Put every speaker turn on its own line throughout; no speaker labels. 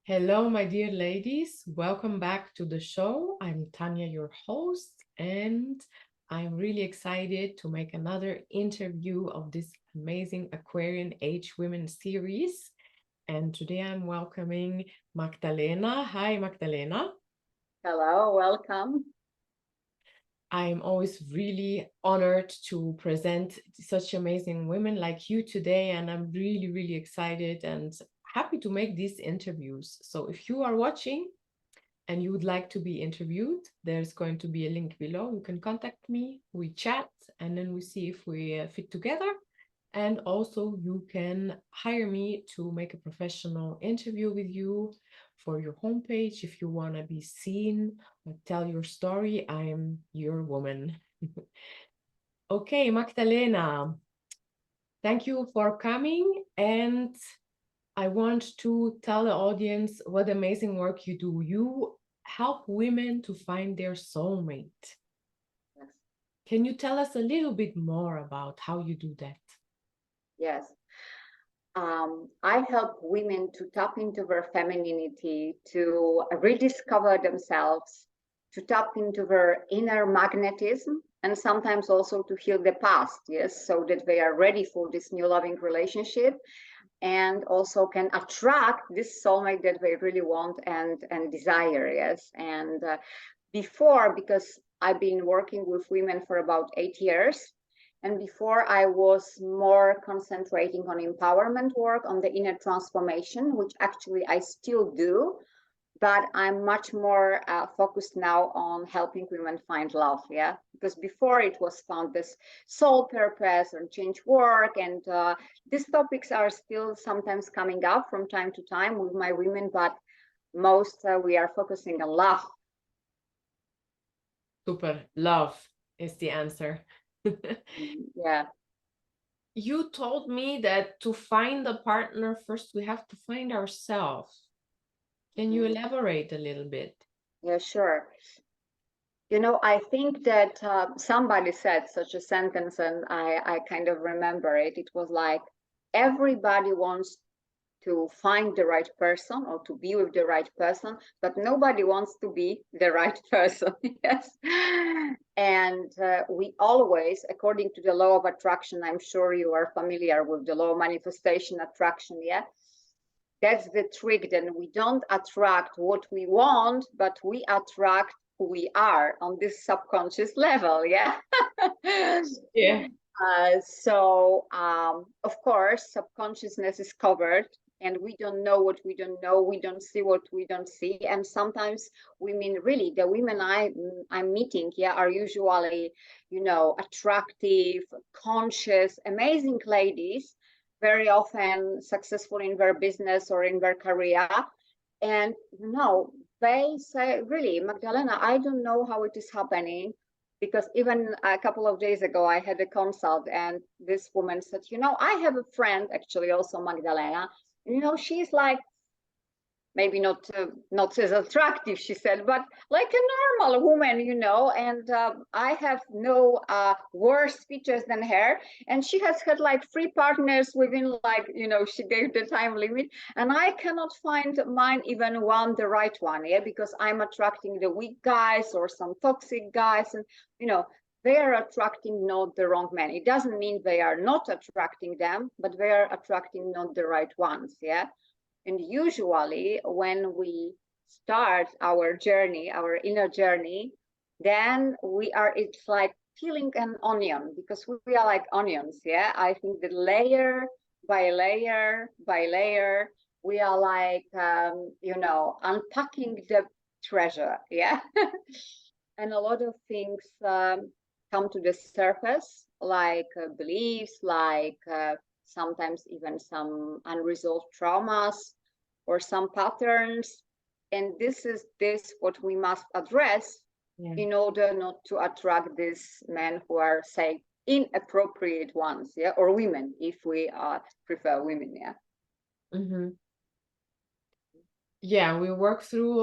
Hello, my dear ladies. Welcome back to the show. I'm Tanya, your host, and I'm really excited to make another interview of this amazing Aquarian Age Women series. And today I'm welcoming Magdalena. Hi, Magdalena.
Hello, welcome.
I'm always really honored to present such amazing women like you today, and I'm really excited and happy to make these interviews. So if you are watching, and you would like to be interviewed, there's going to be a link below. You can contact me, we chat, and then we see if we fit together. And also, you can hire me to make a professional interview with you for your homepage. If you want to be seen or tell your story, I'm your woman. Okay, Magdalena, thank you for coming. And I want to tell the audience what amazing work you do. You help women to find their soulmate.
Yes.
Can you tell us a little bit more about how you do that?
Yes. I help women to tap into their femininity, to rediscover themselves, to tap into their inner magnetism, and sometimes also to heal the past, yes, so that they are ready for this new loving relationship and also can attract this soulmate that they really want and desire, yes. And before, because I've been working with women for about 8 years. And before, I was more concentrating on empowerment work, on the inner transformation, which actually I still do. But I'm much more focused now on helping women find love. Yeah. Because before it was found this soul purpose and change work. And these topics are still sometimes coming up from time to time with my women. But most we are focusing on love.
Super. Love is the answer.
Yeah.
You told me that to find a partner, first we have to find ourselves. Can you
Mhm.
elaborate a little bit?
Yeah, sure. I think that somebody said such a sentence, and I kind of remember it. It was like, everybody wants to find the right person or to be with the right person, but nobody wants to be the right person. Yes. And we always, according to the law of attraction, I'm sure you are familiar with the law of manifestation attraction. Yeah. That's the trick. Then we don't attract what we want, but we attract who we are on this subconscious level. Yeah.
Yeah.
Of course, subconsciousness is covered, and we don't know what we don't know. We don't see what we don't see. And sometimes women, really, the women I'm meeting, yeah, are usually, attractive, conscious, amazing ladies, very often successful in their business or in their career. And they say, really, Magdalena, I don't know how it is happening, because even a couple of days ago I had a consult, and this woman said, I have a friend, actually also Magdalena, she's like, maybe not as attractive, she said, but like a normal woman, and I have no worse features than her, and she has had like 3 partners within, like, she gave the time limit, and I cannot find mine, even one, the right one. Yeah, because I'm attracting the weak guys or some toxic guys, and they are attracting not the wrong men. It doesn't mean they are not attracting them, but they are attracting not the right ones. Yeah. And usually, when we start our journey, our inner journey, then it's like peeling an onion, because we are like onions. Yeah. I think that layer by layer by layer, we are like, unpacking the treasure. Yeah. And a lot of things come to the surface, like beliefs, like sometimes even some unresolved traumas or some patterns. And this is what we must address
Yeah.
in order not to attract these men who are, say, inappropriate ones. Yeah. Or women, if we prefer women. Yeah.
Mm-hmm. Yeah, we work through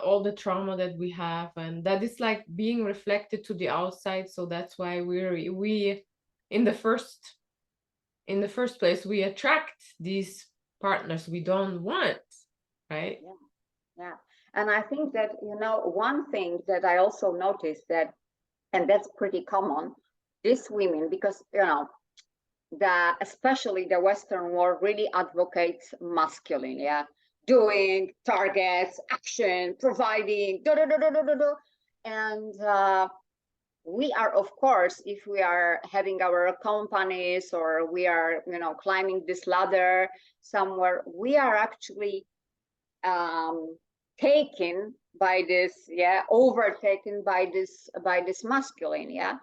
all the trauma that we have, and that is like being reflected to the outside. So that's why we in the first place we attract these partners we don't want, right?
Yeah. And I think that, one thing that I also noticed that, and that's pretty common, these women, because, especially the Western world really advocates masculine, yeah, doing, targets, action, providing, and we are, of course, if we are having our companies or we are, climbing this ladder somewhere, we are actually um, taken by this, overtaken by this masculine,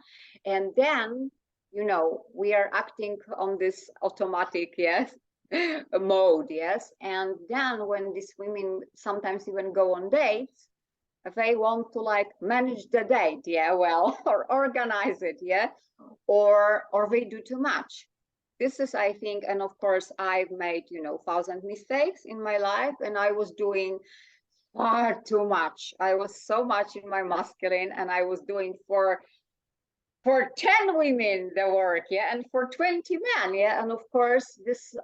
and then we are acting on this automatic, yes, mode, yes, and then when these women sometimes even go on dates, they want to like manage the date, well, or organize it, or they do too much. This is, I think, and of course I've made 1,000 mistakes in my life, and I was doing far too much. I was so much in my masculine, and I was doing for 10 women the work, and for 20 men, and of course this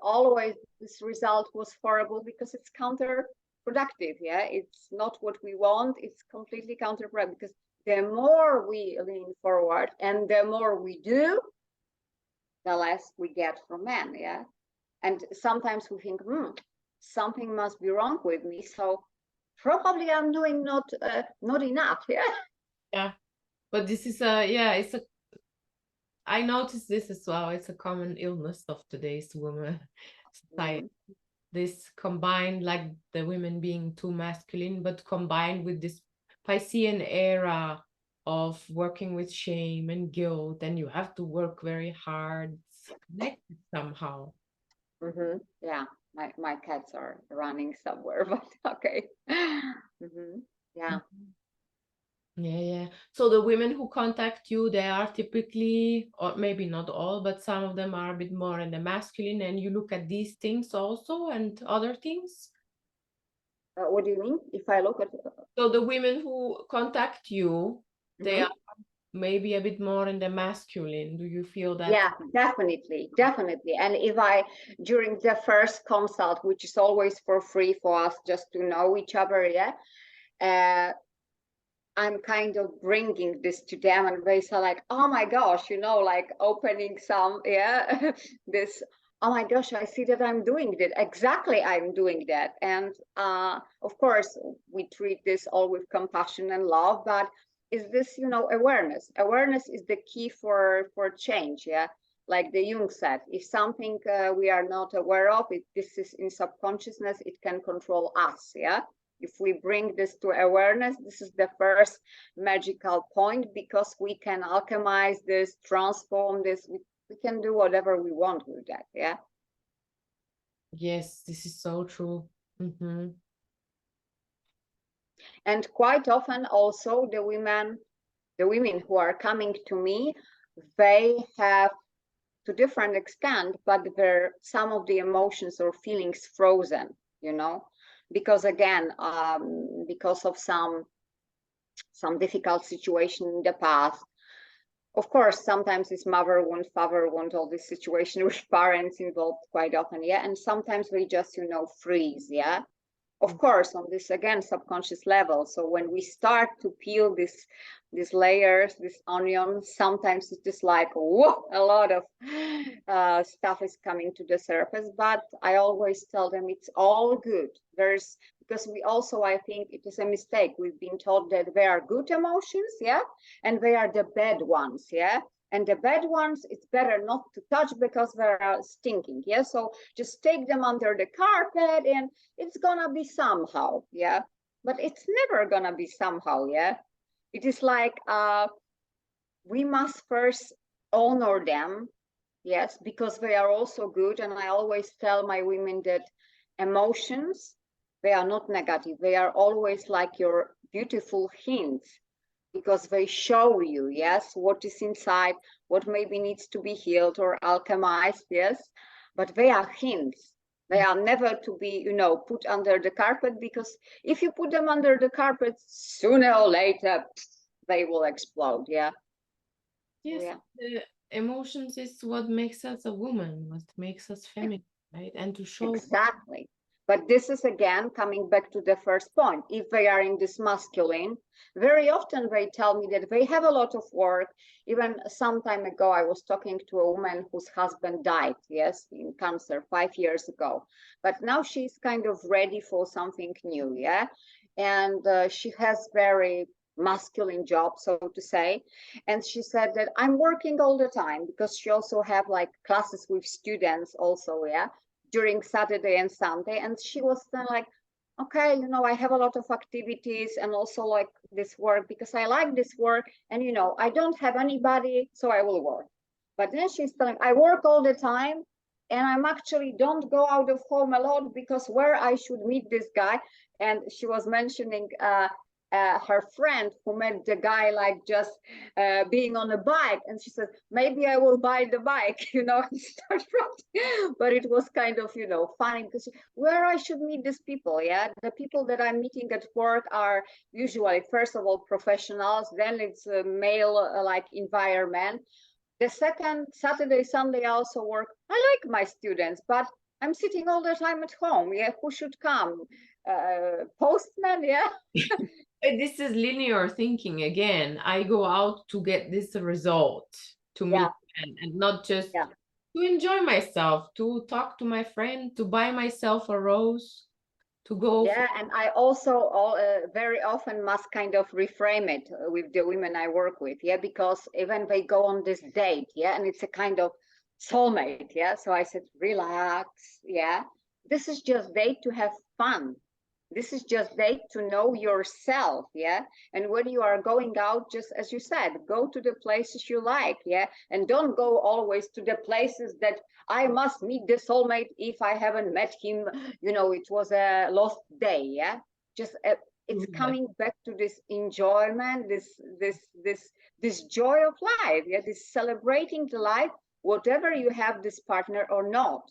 result was horrible because it's counterproductive, it's not what we want, it's completely counterproductive, because the more we lean forward and the more we do, the less we get from men, and sometimes we think, something must be wrong with me, so probably I'm doing not enough,
Yeah, but this is it's a, I noticed this as well. It's a common illness of today's women society. This combined, like the women being too masculine, but combined with this Piscean era of working with shame and guilt, and you have to work very hard. It's connected somehow.
Yeah, my cats are running somewhere, but okay. Yeah.
Yeah, yeah. So the women who contact you, they are typically, or maybe not all, but some of them are a bit more in the masculine, and you look at these things also and other things.
What do you mean? If I look at
So the women who contact you, they are maybe a bit more in the masculine. Do you feel that?
Yeah, definitely. And if during the first consult, which is always for free for us just to know each other, I'm kind of bringing this to them, and they say like, oh my gosh, like opening some, this, oh my gosh, I see that I'm doing that. Exactly, I'm doing that. And of course, we treat this all with compassion and love, but is this, awareness? Awareness is the key for change, Like the Jung said, if something we are not aware of, this is in subconsciousness, it can control us, If we bring this to awareness, this is the first magical point, because we can alchemize this, transform this. We can do whatever we want with that,
Yes, this is so true.
And quite often also the women who are coming to me, they have, to different extent, but some of the emotions or feelings frozen, because again, because of some difficult situation in the past. Of course, sometimes it's mother wound, father wound, all this situation with parents involved quite often, and sometimes we just, freeze, Of course, on this, again, subconscious level. So when we start to peel these layers, this onion, sometimes it's just like, whoa, a lot of stuff is coming to the surface. But I always tell them it's all good. Because we also, I think it is a mistake. We've been taught that there are good emotions, and they are the bad ones, And the bad ones, it's better not to touch because they're stinking, So just take them under the carpet, and it's gonna be somehow, But it's never gonna be somehow, It is like we must first honor them, yes, because they are also good. And I always tell my women that emotions, they are not negative. They are always like your beautiful hints, because they show you, what is inside, what maybe needs to be healed or alchemized, but they are hints. They are never to be, put under the carpet, because if you put them under the carpet, sooner or later, they will explode,
Yes, the emotions is what makes us a woman, what makes us feminine, right? And to show
exactly. But this is again coming back to the first point. If they are in this masculine, very often they tell me that they have a lot of work. Even some time ago, I was talking to a woman whose husband died, yes, in cancer 5 years ago. But now she's kind of ready for something new, yeah? And she has very masculine job, so to say. And she said that I'm working all the time because she also have like classes with students also, yeah, during Saturday and Sunday. And she was then like, okay, I have a lot of activities and also like this work because I like this work. And, I don't have anybody, so I will work. But then she's telling, I work all the time and I'm actually don't go out of home a lot because where I should meet this guy. And she was mentioning her friend who met the guy like just being on a bike, and she said maybe I will buy the bike, and start from. But it was kind of funny because where I should meet these people, yeah, the people that I'm meeting at work are usually first of all professionals, then it's a male like environment. The second Saturday, Sunday I also work. I like my students, but I'm sitting all the time at home. Yeah, who should come? Postman, yeah.
This is linear thinking again. I go out to get this result, to meet
Yeah,
and not just
yeah.
to enjoy myself, to talk to my friend, to buy myself a rose, to go for.
Yeah, and I also very often must kind of reframe it with the women I work with, yeah, because even they go on this date, yeah, and it's a kind of soulmate, yeah. So I said, relax, yeah. This is just date to have fun. This is just date to know yourself, yeah. And when you are going out, just as you said, go to the places you like, yeah, and don't go always to the places that I must meet the soulmate. If I haven't met him, it was a lost day, yeah. Just it's coming back to this enjoyment, this joy of life, yeah, this celebrating the life, whatever you have this partner or not.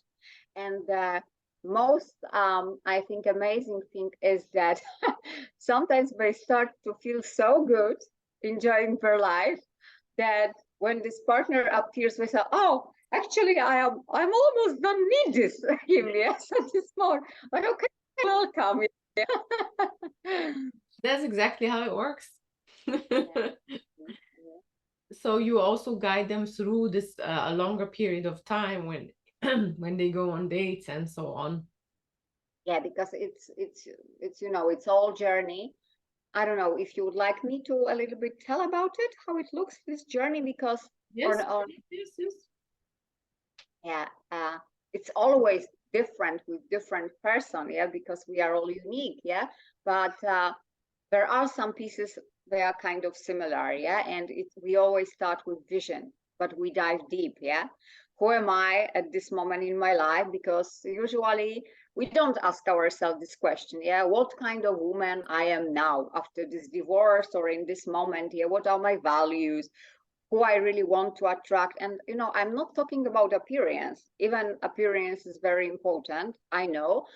And most I think amazing thing is that sometimes they start to feel so good enjoying their life that when this partner appears they say, oh, actually I'm almost don't need this him, yes, at this moment, but okay, welcome.
That's exactly how it works.
Yeah.
So you also guide them through this a longer period of time when when they go on dates and so on.
Yeah, because it's it's all journey. I don't know if you would like me to a little bit tell about it, how it looks, this journey, because
Yes,
or
yes, yes.
yeah, it's always different with different person, yeah, because we are all unique, yeah. But there are some pieces they are kind of similar, yeah, and we always start with vision, but we dive deep, yeah. Who am I at this moment in my life? Because usually we don't ask ourselves this question, yeah, what kind of woman I am now after this divorce or in this moment, yeah, what are my values, who I really want to attract. And I'm not talking about appearance. Even appearance is very important, I know,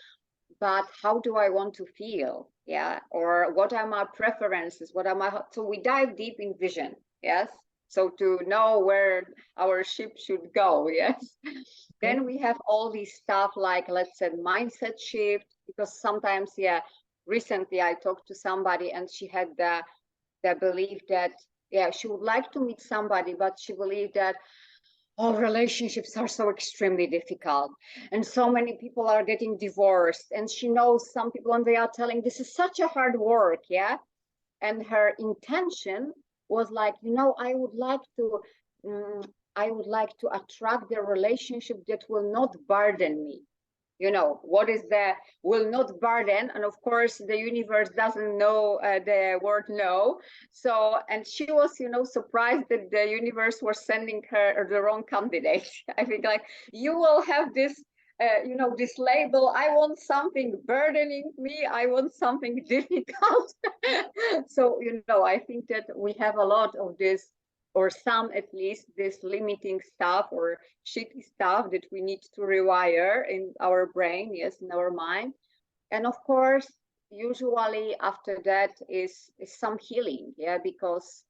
but how do I want to feel? Yeah, or what are my preferences? What are my so we dive deep in vision, yes. So to know where our ship should go, yes.
Okay.
Then we have all these stuff like, let's say, mindset shift, because sometimes, yeah, recently I talked to somebody and she had the belief that, yeah, she would like to meet somebody, but she believed that all relationships are so extremely difficult and so many people are getting divorced, and she knows some people and they are telling this is such a hard work, yeah. And her intention was like, I would like to attract the relationship that will not burden me. What is the will not burden, and of course the universe doesn't know the word no. So, and she was surprised that the universe was sending her the wrong candidate. I think, like, you will have this this label, I want something burdening me, I want something difficult. So I think that we have a lot of this, or some at least, this limiting stuff or shitty stuff that we need to rewire in our brain, yes, in our mind. And of course, usually after that is some healing, yeah, because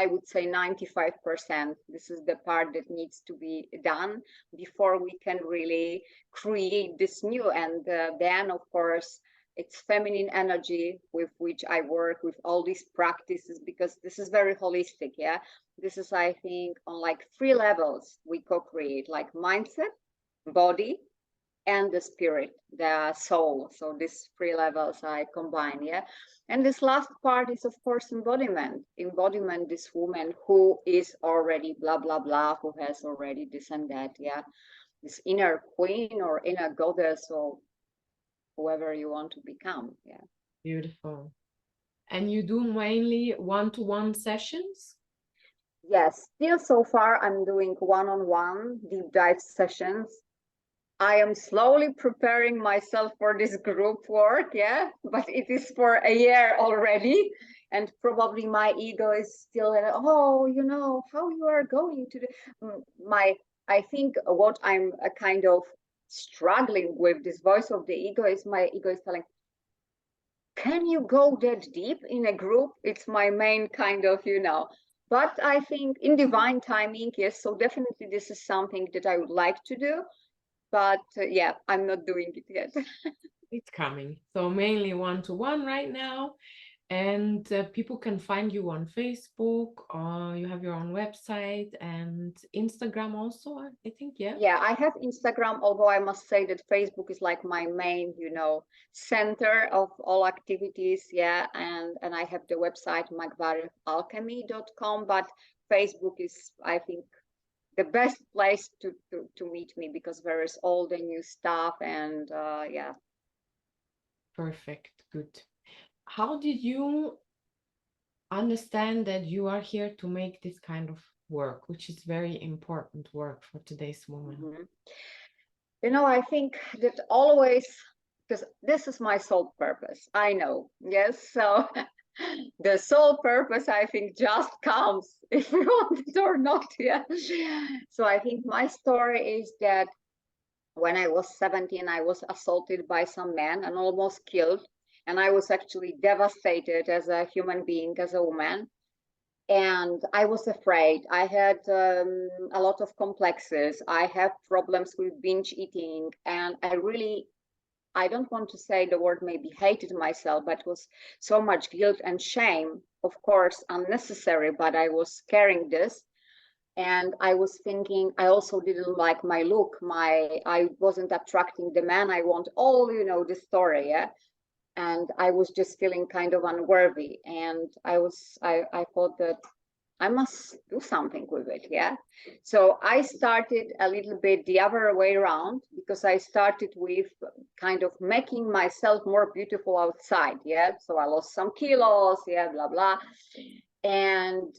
I would say 95%. This is the part that needs to be done before we can really create this new. And then, of course, it's feminine energy with which I work with all these practices, because this is very holistic. Yeah, this is, I think, on like 3 levels we co-create, like mindset, body, and the spirit, the soul. So these 3 levels I combine. Yeah. And this last part is, of course, embodiment, this woman who is already blah blah blah, who has already this and that. Yeah, this inner queen or inner goddess, or whoever you want to become. Yeah.
Beautiful. And you do mainly one-to-one sessions?
Yes, still so far I'm doing one-on-one deep dive sessions. I am slowly preparing myself for this group work, yeah, but it is for a year already. And probably my ego is still, oh, you know, how you are going to I think what I'm a kind of struggling with, this voice of the ego, is my ego is telling, can you go that deep in a group? It's my main kind of, but I think in divine timing, yes, so definitely this is something that I would like to do. But yeah, I'm not doing it yet.
It's coming. So mainly one-to-one right now. And people can find you on Facebook, or you have your own website and Instagram also, I think, yeah?
Yeah, I have Instagram, although I must say that Facebook is like my main, center of all activities. Yeah, and I have the website magdalenas.com, but Facebook is, I think, the best place to meet me, because there is all the new stuff, and yeah.
Perfect. Good. How did you understand that you are here to make this kind of work, which is very important work for today's woman?
I think that always, because this is my sole purpose, I know, yes, so the sole purpose, I think, just comes if we want it or not. Yeah. So I think my story is that when I was 17, I was assaulted by some man and almost killed. And I was actually devastated as a human being, as a woman. And I was afraid. I had a lot of complexes. I have problems with binge eating. And I don't want to say the word maybe hated myself, but it was so much guilt and shame, of course, unnecessary, but I was carrying this. And I was thinking, I also didn't like my look. I wasn't attracting the man I want. All, the story, yeah. And I was just feeling kind of unworthy. And I thought that I must do something with it, yeah. So I started a little bit the other way around, because I started with kind of making myself more beautiful outside, yeah. So I lost some kilos, yeah, blah blah. And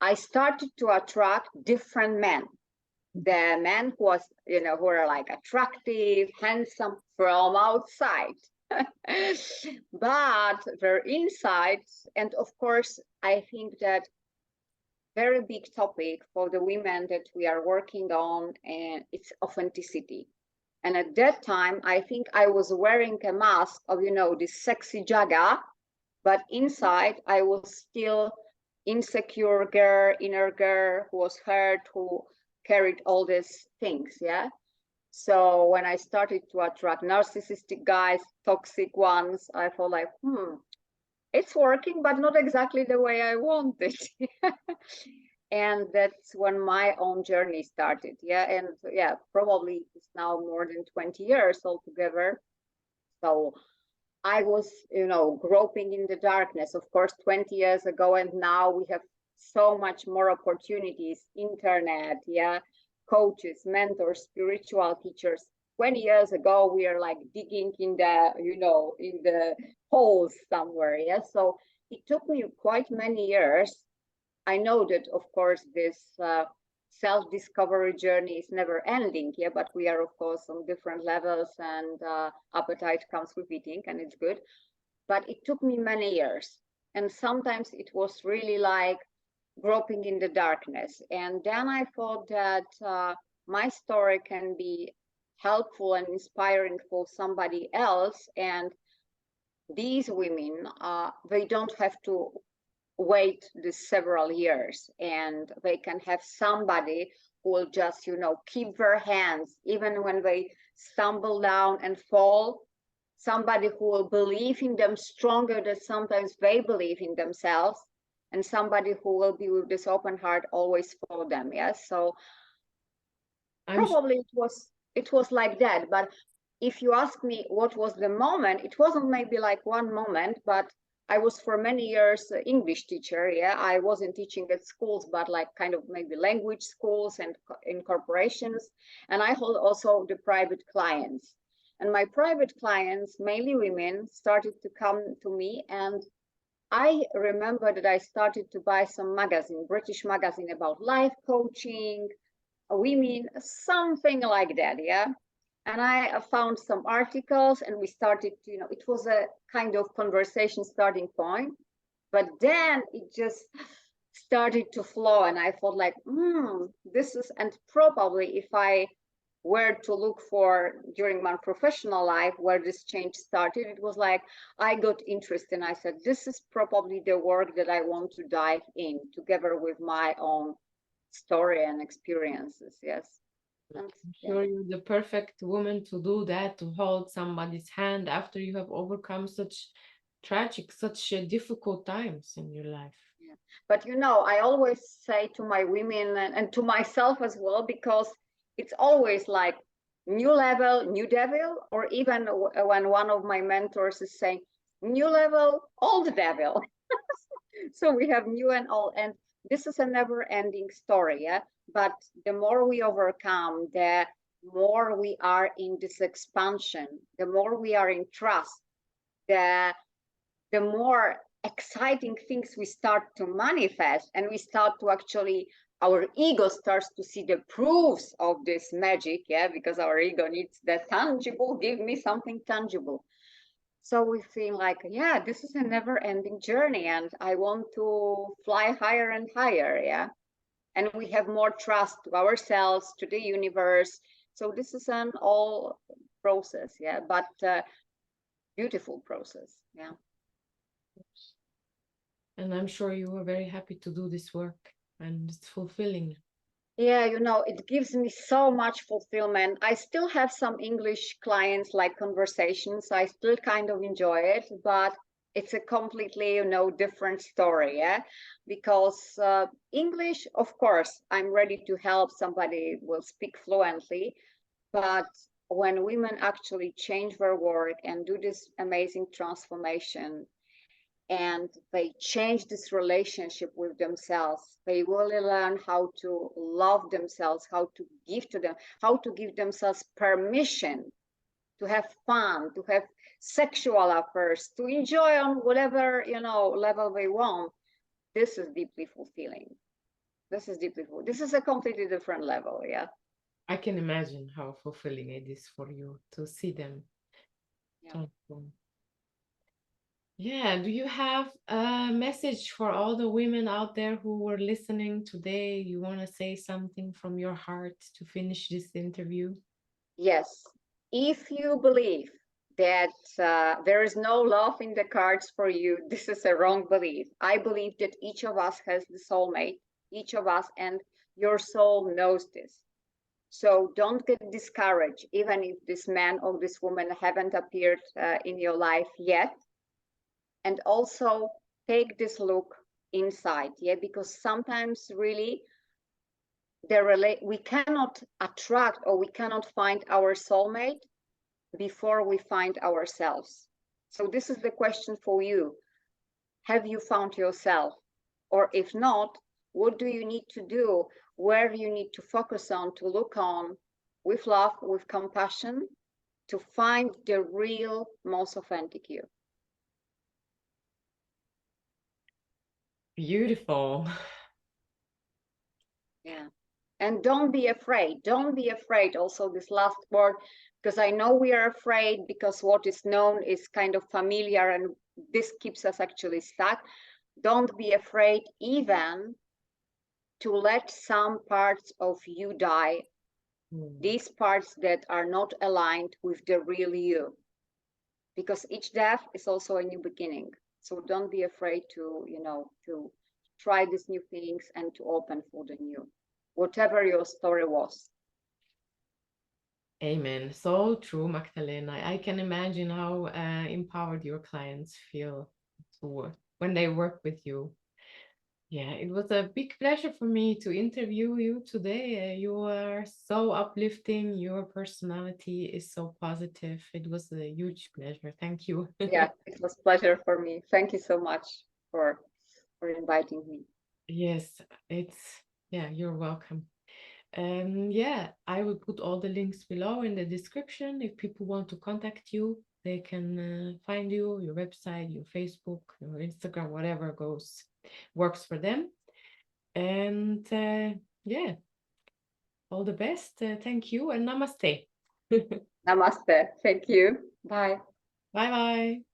I started to attract different men. The men who are like attractive, handsome from outside, but their insides. And of course, I think that very big topic for the women that we are working on, and it's authenticity. And at that time, I think I was wearing a mask of, this sexy jaga, but inside I was still insecure girl, inner girl who was hurt, who carried all these things, yeah. So when I started to attract narcissistic guys, toxic ones, I thought like, it's working, but not exactly the way I want it. And that's when my own journey started. Yeah. And yeah, probably it's now more than 20 years altogether. So I was, groping in the darkness, of course, 20 years ago, and now we have so much more opportunities, internet, yeah, coaches, mentors, spiritual teachers. 20 years ago, we are like digging in the, in the holes somewhere, yeah. So it took me quite many years. I know that, of course, this self-discovery journey is never ending, yeah, but we are, of course, on different levels, and appetite comes with eating, and it's good. But it took me many years. And sometimes it was really like groping in the darkness. And then I thought that my story can be helpful and inspiring for somebody else. And these women, they don't have to wait the several years, and they can have somebody who will just, you know, keep their hands even when they stumble down and fall, somebody who will believe in them stronger than sometimes they believe in themselves, and somebody who will be with this open heart always for them. Yes, so
I'm
probably it was like that. But if you ask me what was the moment, it wasn't maybe like one moment, but I was for many years English teacher. Yeah, I wasn't teaching at schools, but like kind of maybe language schools and in corporations. And I hold also the private clients. And my private clients, mainly women, started to come to me. And I remember that I started to buy some magazine, British magazine about life coaching, women, something like that. Yeah. And I found some articles, and we started to, you know, it was a kind of conversation starting point, but then it just started to flow. And I thought like, this is, and probably if I were to look for during my professional life where this change started, it was like I got interested and I said, this is probably the work that I want to dive in together with my own story and experiences. Yes. And, yeah.
sure you're the perfect woman to do that, to hold somebody's hand after you have overcome such tragic, such difficult times in your life.
Yeah. But you know, I always say to my women and to myself as well, because it's always like new level, new devil, or even when one of my mentors is saying new level, old devil. So we have new and old, and this is a never-ending story. Yeah. But the more we overcome, the more we are in this expansion, the more we are in trust, the more exciting things we start to manifest, and we start to actually, our ego starts to see the proofs of this magic. Yeah, because our ego needs the tangible, give me something tangible. So we feel like, yeah, this is a never ending journey, and I want to fly higher and higher. Yeah. And we have more trust to ourselves, to the universe. So this is an all process. Yeah. But beautiful process. Yeah.
And I'm sure you were very happy to do this work, and it's fulfilling.
Yeah, you know, it gives me so much fulfillment. I still have some English clients, like conversations. I still kind of enjoy it, but it's a completely, you know, different story. Yeah, because English, of course, I'm ready to help somebody will speak fluently, but when women actually change their work and do this amazing transformation, and they change this relationship with themselves, they really learn how to love themselves, how to give to them, how to give themselves permission to have fun, to have sexual affairs, to enjoy on whatever, you know, level they want. This is deeply fulfilling. This is deeply fulfilling. This is a completely different level. Yeah.
I can imagine how fulfilling it is for you to see them
Yeah.
transform. Yeah, do you have a message for all the women out there who were listening today? You want to say something from your heart to finish this interview?
Yes. If you believe that there is no love in the cards for you, this is a wrong belief. I believe that each of us has the soulmate, each of us, and your soul knows this. So don't get discouraged, even if this man or this woman haven't appeared in your life yet. And also take this look inside, yeah, because sometimes really we cannot attract, or we cannot find our soulmate before we find ourselves. So this is the question for you. Have you found yourself? Or if not, what do you need to do? Where you need to focus on, to look on with love, with compassion, to find the real, most authentic you.
Beautiful.
Yeah. And don't be afraid. Don't be afraid. Also, this last word, because I know we are afraid because what is known is kind of familiar, and this keeps us actually stuck. Don't be afraid even to let some parts of you die, these parts that are not aligned with the real you, because each death is also a new beginning. So don't be afraid to, to try these new things and to open for the new, whatever your story was.
Amen. So true, Magdalena. I can imagine how empowered your clients feel when they work with you. Yeah, it was a big pleasure for me to interview you today. You are so uplifting. Your personality is so positive. It was a huge pleasure. Thank you.
Yeah, it was pleasure for me. Thank you so much for inviting me.
Yes, yeah, you're welcome. Yeah, I will put all the links below in the description. If people want to contact you, they can find you, your website, your Facebook, your Instagram, whatever works for them. And yeah, all the best. Thank you and namaste.
Namaste. Thank you. Bye.
Bye bye.